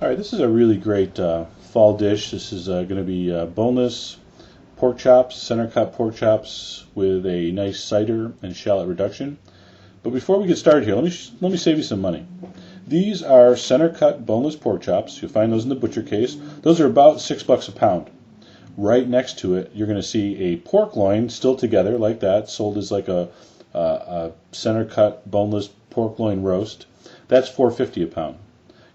All right, this is a really great fall dish. This is going to be boneless pork chops, center cut pork chops with a nice cider and shallot reduction. But before we get started here, let me save you some money. These are center cut boneless pork chops. You'll find those in the butcher case. Those are about $6 a pound. Right next to it, you're going to see a pork loin still together like that, sold as like a center cut boneless pork loin roast. That's $4.50 a pound.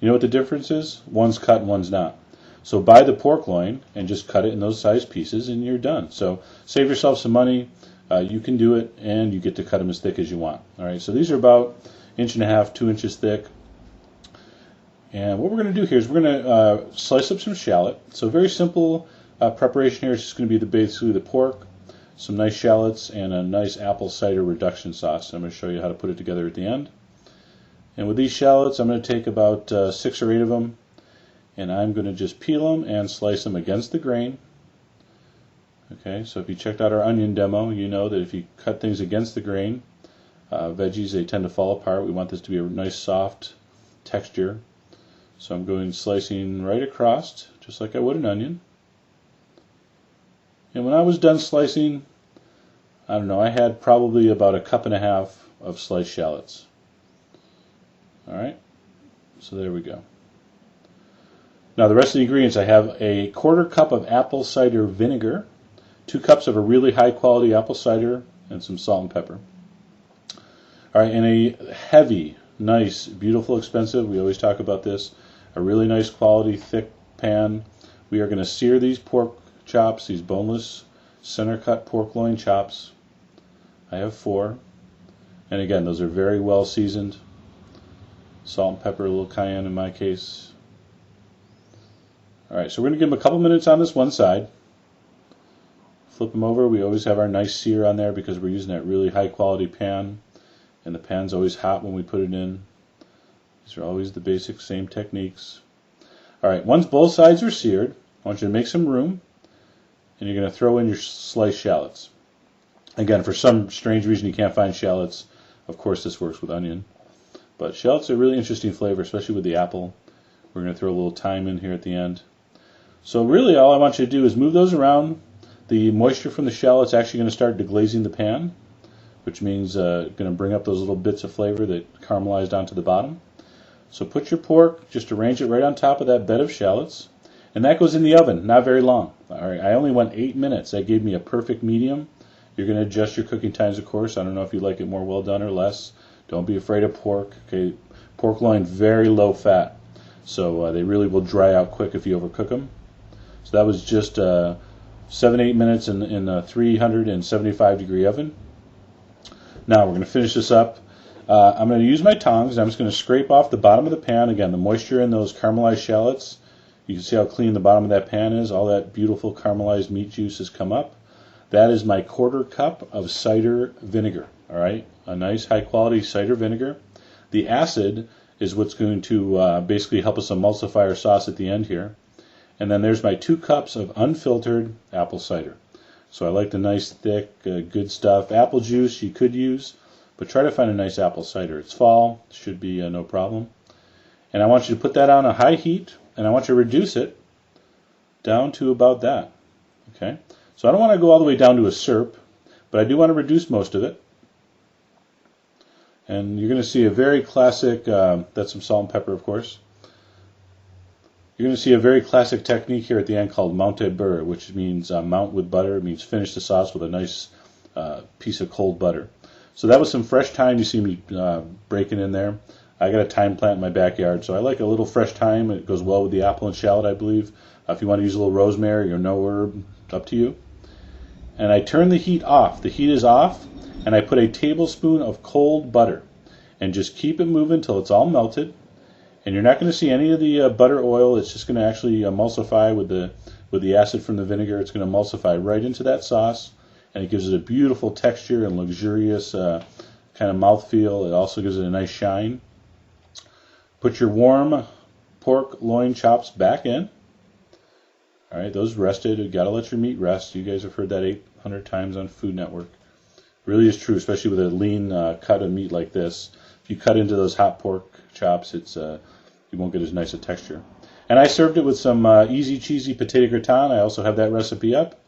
You know what the difference is? One's cut and one's not. So buy the pork loin and just cut it in those size pieces and you're done. So save yourself some money. You can do it and you get to cut them as thick as you want. All right, so these are about 1.5 inches, 2 inches thick. And what we're going to do here is we're going to slice up some shallot. So very simple preparation here is just going to be basically the pork, some nice shallots, and a nice apple cider reduction sauce. I'm going to show you how to put it together at the end. And with these shallots, I'm going to take about 6 or 8 of them, and I'm going to just peel them and slice them against the grain. Okay, so if you checked out our onion demo, you know that if you cut things against the grain, veggies, they tend to fall apart. We want this to be a nice soft texture. So I'm going slicing right across, just like I would an onion. And when I was done slicing, I don't know, I had probably about 1.5 cups of sliced shallots. Alright, so there we go. Now the rest of the ingredients, I have a 1/4 cup of apple cider vinegar, 2 cups of a really high quality apple cider, and some salt and pepper. Alright, and a heavy, nice, beautiful, expensive, we always talk about this, a really nice quality thick pan. We are going to sear these pork chops, these boneless center cut pork loin chops. I have 4. And again, those are very well seasoned. Salt and pepper, a little cayenne in my case. Alright, so we're going to give them a couple minutes on this one side. Flip them over. We always have our nice sear on there because we're using that really high quality pan. And the pan's always hot when we put it in. These are always the basic same techniques. Alright, once both sides are seared, I want you to make some room. And you're going to throw in your sliced shallots. Again, for some strange reason you can't find shallots. Of course this works with onion. But shallots are a really interesting flavor, especially with the apple. We're going to throw a little thyme in here at the end. So really all I want you to do is move those around. The moisture from the shallot's actually going to start deglazing the pan, which means going to bring up those little bits of flavor that caramelized onto the bottom. So put your pork, just arrange it right on top of that bed of shallots. And that goes in the oven, not very long. All right, I only went 8 minutes. That gave me a perfect medium. You're going to adjust your cooking times, of course. I don't know if you like it more well done or less. Don't be afraid of pork. Okay, pork loin, very low fat. So they really will dry out quick if you overcook them. So that was just 7-8 minutes in a 375 degree oven. Now we're going to finish this up. I'm going to use my tongs. I'm just going to scrape off the bottom of the pan. Again, the moisture in those caramelized shallots. You can see how clean the bottom of that pan is. All that beautiful caramelized meat juice has come up. That is my 1/4 cup of cider vinegar. All right, a nice high quality cider vinegar. The acid is what's going to basically help us emulsify our sauce at the end here. And then there's my 2 cups of unfiltered apple cider. So I like the nice thick, good stuff. Apple juice you could use, but try to find a nice apple cider. It's fall, should be no problem. And I want you to put that on a high heat, and I want you to reduce it down to about that. Okay, so I don't want to go all the way down to a syrup, but I do want to reduce most of it. And you're going to see a very classic, that's some salt and pepper, of course. You're going to see a very classic technique here at the end called monte beurre, which means mount with butter. It means finish the sauce with a nice piece of cold butter. So that was some fresh thyme you see me breaking in there. I got a thyme plant in my backyard, so I like a little fresh thyme. It goes well with the apple and shallot, I believe. If you want to use a little rosemary or no herb, up to you. And I turn the heat off. The heat is off, and I put a tablespoon of cold butter. And just keep it moving until it's all melted. And you're not going to see any of the butter oil. It's just going to actually emulsify with the acid from the vinegar. It's going to emulsify right into that sauce, and it gives it a beautiful texture and luxurious kind of mouthfeel. It also gives it a nice shine. Put your warm pork loin chops back in. All right, those rested. You got to let your meat rest. You guys have heard that 800 times on Food Network. Really is true, especially with a lean cut of meat like this. If you cut into those hot pork chops, it's you won't get as nice a texture. And I served it with some easy cheesy potato gratin. I also have that recipe up.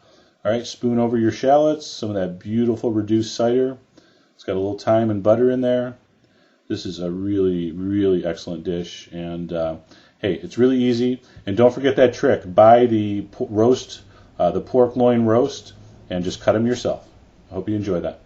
All right, spoon over your shallots, some of that beautiful reduced cider. It's got a little thyme and butter in there. This is a really, really excellent dish. And hey, it's really easy. And don't forget that trick. Buy the roast, the pork loin roast, and just cut them yourself. I hope you enjoy that.